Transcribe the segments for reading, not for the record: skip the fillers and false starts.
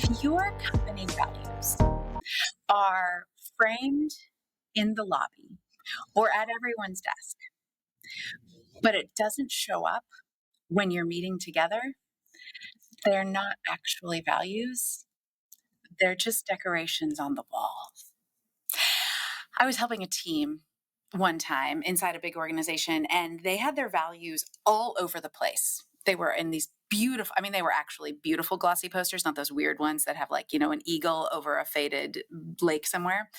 If your company values are framed in the lobby or at everyone's desk, but it doesn't show up when you're meeting together, they're not actually values. They're just decorations on the wall. I was helping a team one time inside a big organization, and they had their values all over the place. They were in these beautiful, they were actually beautiful glossy posters, not those weird ones that have an eagle over a faded lake somewhere.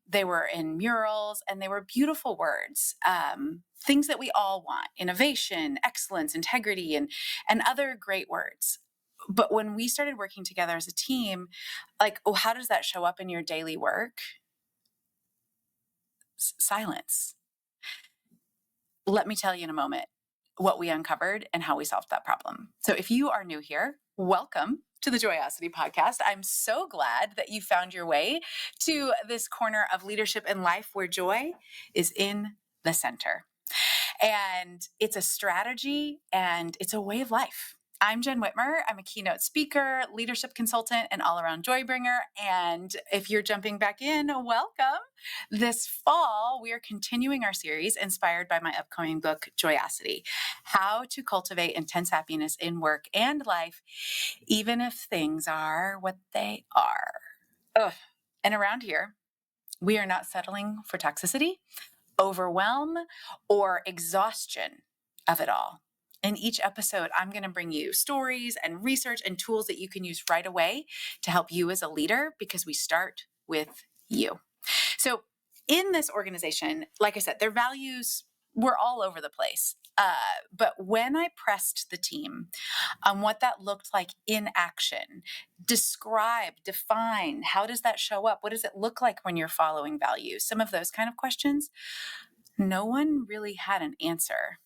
They were in murals, and they were beautiful words, things that we all want: innovation, excellence, integrity, and other great words. But when we started working together as a team, how does that show up in your daily work? Silence. Let me tell you in a moment what we uncovered and how we solved that problem. So if you are new here, welcome to the Joyosity Podcast. I'm so glad that you found your way to this corner of leadership and life where joy is in the center. And it's a strategy and it's a way of life. I'm Jenn Whitmer. I'm a keynote speaker, leadership consultant, and all-around joy bringer. And if you're jumping back in, welcome. This fall, we are continuing our series inspired by my upcoming book, Joyosity: How to Cultivate Intense Happiness in Work and Life, even if things are what they are. Ugh. And around here, we are not settling for toxicity, overwhelm, or exhaustion of it all. In each episode, I'm going to bring you stories and research and tools that you can use right away to help you as a leader, because we start with you. So in this organization, like I said, their values were all over the place. But when I pressed the team on what that looked like in action, describe, define, how does that show up? What does it look like when you're following values? Some of those kind of questions, no one really had an answer.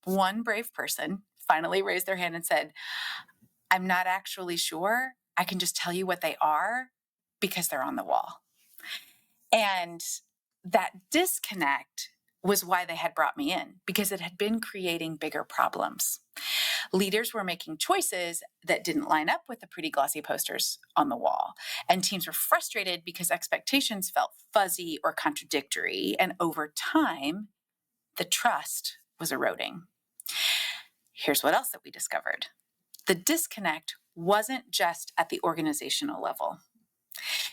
One brave person finally raised their hand and said, I'm not actually sure. I can just tell you what they are because they're on the wall. And that disconnect was why they had brought me in, because it had been creating bigger problems. Leaders were making choices that didn't line up with the pretty glossy posters on the wall. And teams were frustrated because expectations felt fuzzy or contradictory. And over time, the trust was eroding. Here's what else that we discovered. The disconnect wasn't just at the organizational level,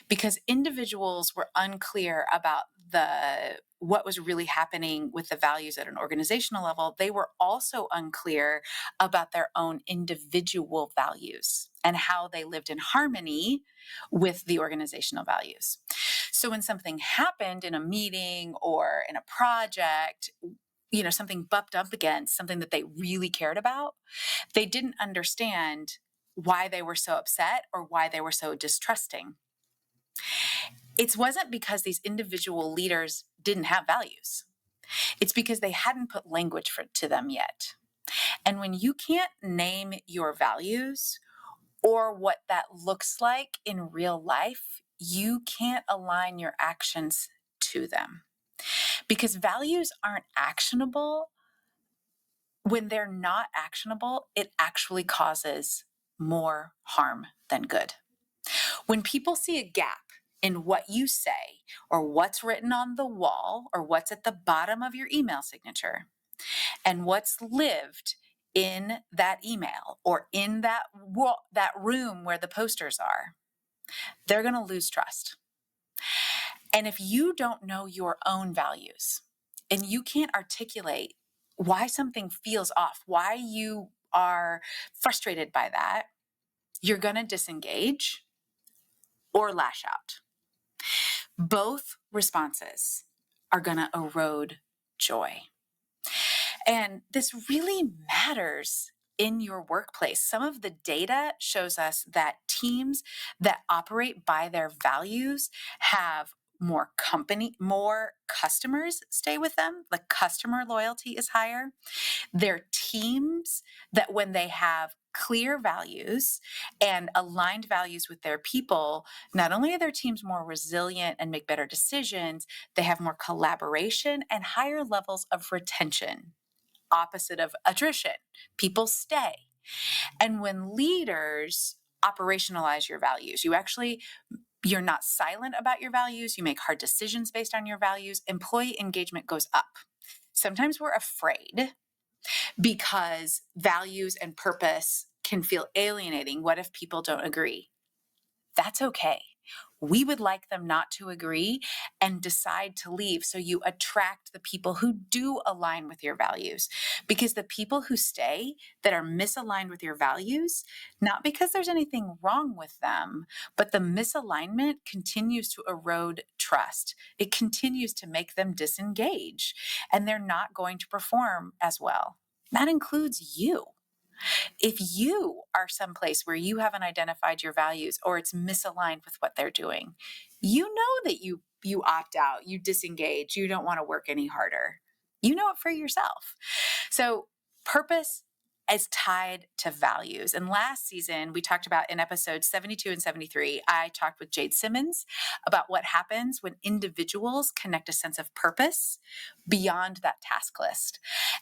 because individuals were unclear about what was really happening with the values at an organizational level. They were also unclear about their own individual values and how they lived in harmony with the organizational values. So when something happened in a meeting or in a project, something bumped up against something that they really cared about, they didn't understand why they were so upset or why they were so distrusting. It wasn't because these individual leaders didn't have values. It's because they hadn't put language to them yet. And when you can't name your values or what that looks like in real life, you can't align your actions to them. Because values aren't actionable. When they're not actionable, it actually causes more harm than good. When people see a gap in what you say or what's written on the wall or what's at the bottom of your email signature and what's lived in that email or in that room where the posters are, they're going to lose trust. And if you don't know your own values and you can't articulate why something feels off, why you are frustrated by that, you're going to disengage or lash out. Both responses are going to erode joy. And this really matters in your workplace. Some of the data shows us that teams that operate by their values have more customers stay with them. The customer loyalty is higher. They're teams that, when they have clear values and aligned values with their people, not only are their teams more resilient and make better decisions, they have more collaboration and higher levels of retention. Opposite of attrition, people stay. And when leaders operationalize your values. You're not silent about your values. You make hard decisions based on your values. Employee engagement goes up. Sometimes we're afraid because values and purpose can feel alienating. What if people don't agree? That's okay. We would like them not to agree and decide to leave. So you attract the people who do align with your values, because the people who stay that are misaligned with your values, not because there's anything wrong with them, but the misalignment continues to erode trust. It continues to make them disengage, and they're not going to perform as well. That includes you. If you are someplace where you haven't identified your values or it's misaligned with what they're doing, you know that you opt out, you disengage, you don't want to work any harder. You know it for yourself. So purpose is tied to values. And last season, we talked about in episodes 72 and 73, I talked with Jade Simmons about what happens when individuals connect a sense of purpose beyond that task list.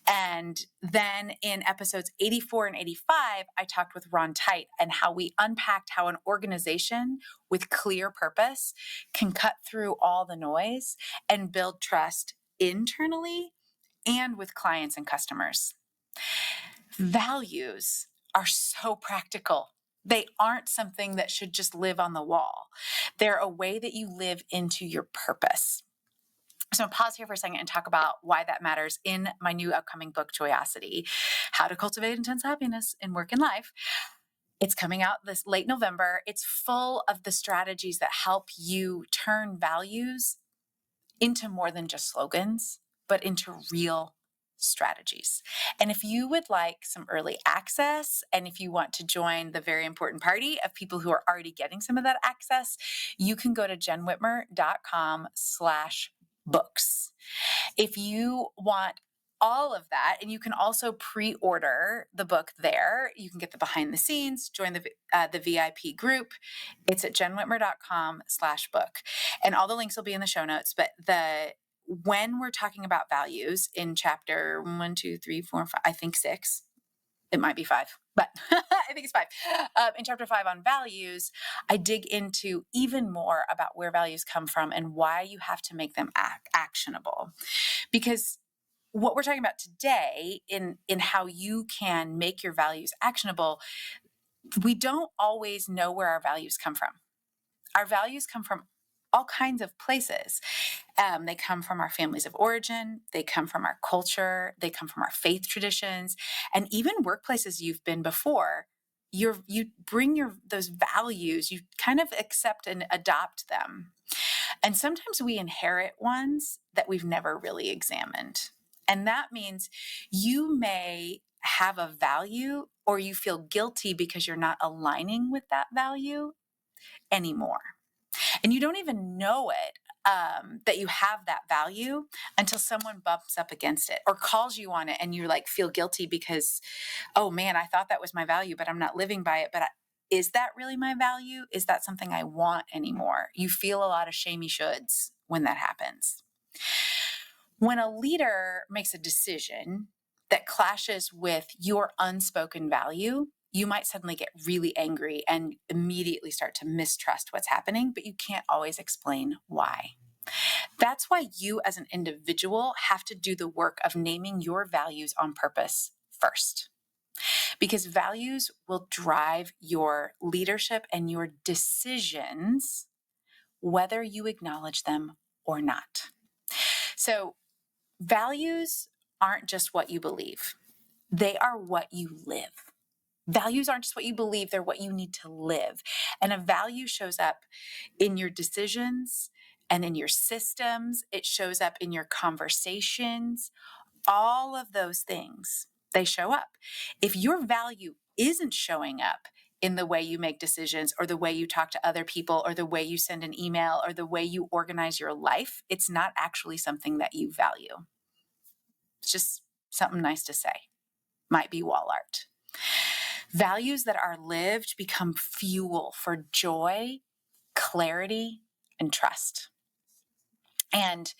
And then in episodes 84 and 85, I talked with Ron Tite and how we unpacked how an organization with clear purpose can cut through all the noise and build trust internally and with clients and customers. Values are so practical. They aren't something that should just live on the wall. They're a way that you live into your purpose. So I'll pause here for a second and talk about why that matters in my new upcoming book, Joyosity, How to Cultivate Intense Happiness in Work and Life. It's coming out this late November. It's full of the strategies that help you turn values into more than just slogans, but into real strategies. And if you would like some early access, and if you want to join the very important party of people who are already getting some of that access, you can go to jennwhitmer.com/books. If you want all of that, and you can also pre-order the book there. You can get the behind the scenes, join the VIP group. It's at jennwhitmer.com/book. And all the links will be in the show notes. But when we're talking about values in chapter 1, 2, 3, 4, 5, I think 6, it might be 5, but I think it's 5. In chapter 5 on values, I dig into even more about where values come from and why you have to make them actionable. Because what we're talking about today in how you can make your values actionable, we don't always know where our values come from. Our values come from all kinds of places. They come from our families of origin. They come from our culture. They come from our faith traditions, and even workplaces you've been before. You bring those values. You kind of accept and adopt them. And sometimes we inherit ones that we've never really examined. And that means you may have a value or you feel guilty because you're not aligning with that value anymore. And you don't even know it, that you have that value until someone bumps up against it or calls you on it. And you feel guilty because, oh man, I thought that was my value, but I'm not living by it. But is that really my value? Is that something I want anymore? You feel a lot of shamey shoulds when that happens. When a leader makes a decision that clashes with your unspoken value, you might suddenly get really angry and immediately start to mistrust what's happening, but you can't always explain why. That's why you as an individual have to do the work of naming your values on purpose first. Because values will drive your leadership and your decisions, whether you acknowledge them or not. So values aren't just what you believe. They are what you live. Values aren't just what you believe, they're what you need to live. And a value shows up in your decisions and in your systems. It shows up in your conversations. All of those things, they show up. If your value isn't showing up in the way you make decisions or the way you talk to other people or the way you send an email or the way you organize your life, it's not actually something that you value. It's just something nice to say. Might be wall art. Values that are lived become fuel for joy, clarity, and trust. And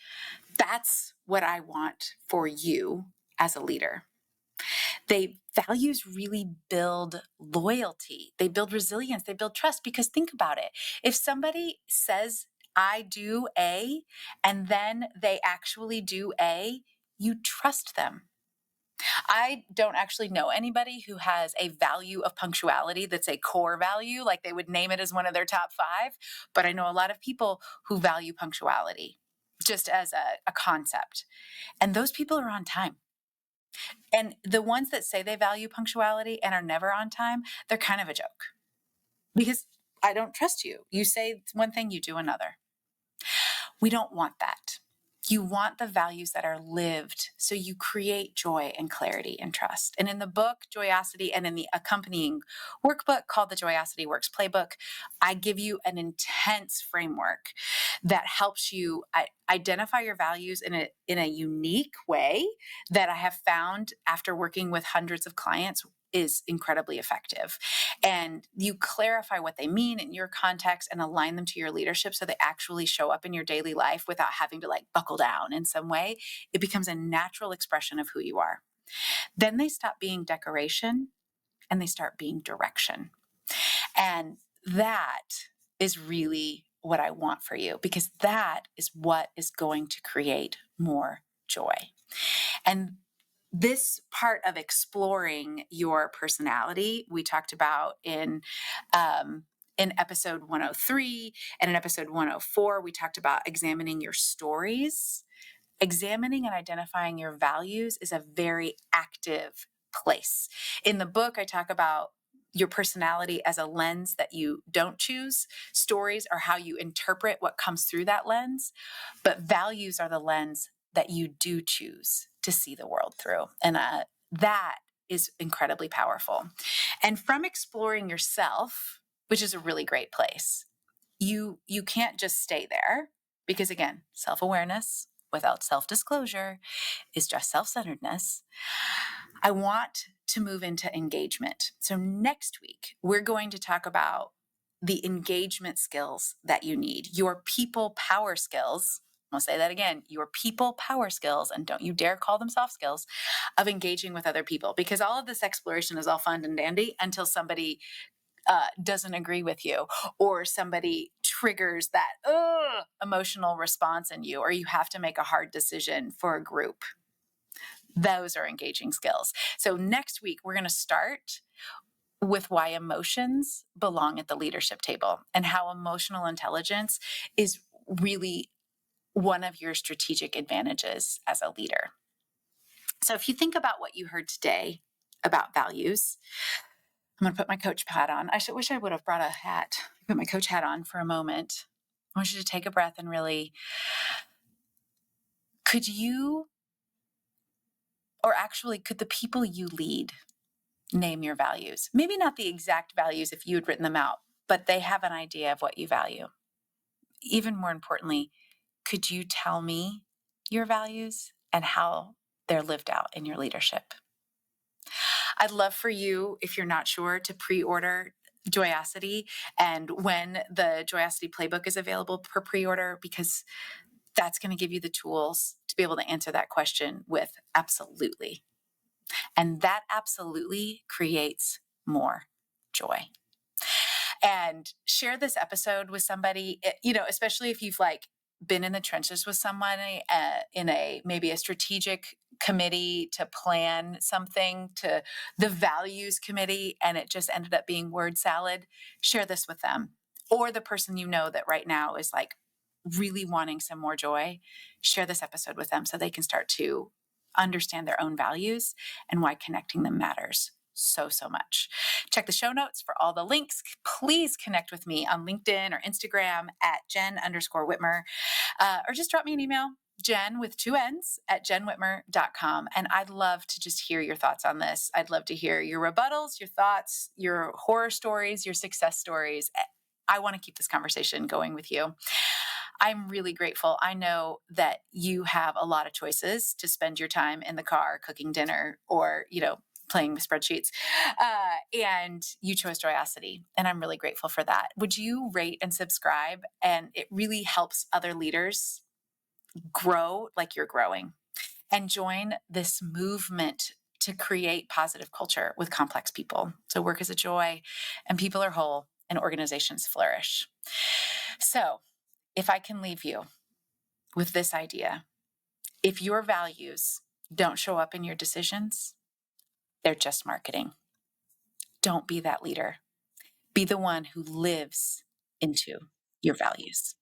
that's what I want for you as a leader. Values really build loyalty. They build resilience. They build trust, because think about it. If somebody says, I do A, and then they actually do A, you trust them. I don't actually know anybody who has a value of punctuality that's a core value, like they would name it as one of their top 5. But I know a lot of people who value punctuality just as a concept. And those people are on time. And the ones that say they value punctuality and are never on time, they're kind of a joke, because I don't trust you. You say one thing, you do another. We don't want that. You want the values that are lived, so you create joy and clarity and trust. And in the book, Joyosity, and in the accompanying workbook called the Joyosity Works Playbook, I give you an intense framework that helps you identify your values in a unique way that I have found after working with hundreds of clients is incredibly effective. And you clarify what they mean in your context and align them to your leadership so they actually show up in your daily life without having to like buckle down in some way. It becomes a natural expression of who you are. Then they stop being decoration and they start being direction. And that is really what I want for you, because that is what is going to create more joy. And this part of exploring your personality, we talked about in episode 103, and in episode 104, we talked about examining your stories. Examining and identifying your values is a very active place. In the book, I talk about your personality as a lens that you don't choose. Stories are how you interpret what comes through that lens, but values are the lens that you do choose to see the world through. And that is incredibly powerful. And from exploring yourself, which is a really great place, you can't just stay there, because again, self-awareness without self-disclosure is just self-centeredness. I want to move into engagement. So next week, we're going to talk about the engagement skills that you need, your people power skills. I'll say that again, your people power skills, and don't you dare call them soft skills, of engaging with other people, because all of this exploration is all fun and dandy until somebody doesn't agree with you, or somebody triggers that emotional response in you, or you have to make a hard decision for a group. Those are engaging skills. So next week, we're going to start with why emotions belong at the leadership table, and how emotional intelligence is really one of your strategic advantages as a leader. So if you think about what you heard today about values, I'm going to put my coach hat on. Wish I would have brought a hat. Put my coach hat on for a moment. I want you to take a breath and really, could the people you lead name your values? Maybe not the exact values if you had written them out, but they have an idea of what you value. Even more importantly, could you tell me your values and how they're lived out in your leadership? I'd love for you, if you're not sure, to pre-order Joyosity, and when the Joyosity playbook is available for pre-order, because that's going to give you the tools to be able to answer that question with absolutely. And that absolutely creates more joy. And share this episode with somebody, especially if you've been in the trenches with somebody in maybe a strategic committee to plan something, to the values committee, and it just ended up being word salad. Share this with them, or the person you know that right now is really wanting some more joy. Share this episode with them so they can start to understand their own values and why connecting them matters so much. Check the show notes for all the links. Please connect with me on LinkedIn or Instagram at Jenn_Whitmer, or just drop me an email, Jenn with 2 N's at JennWhitmer.com. And I'd love to just hear your thoughts on this. I'd love to hear your rebuttals, your thoughts, your horror stories, your success stories. I want to keep this conversation going with you. I'm really grateful. I know that you have a lot of choices to spend your time in the car cooking dinner, or, playing with spreadsheets, and you chose Joyosity, and I'm really grateful for that. Would you rate and subscribe? And it really helps other leaders grow like you're growing, and join this movement to create positive culture with complex people. So work is a joy and people are whole and organizations flourish. So if I can leave you with this idea, if your values don't show up in your decisions, they're just marketing. Don't be that leader. Be the one who lives into your values.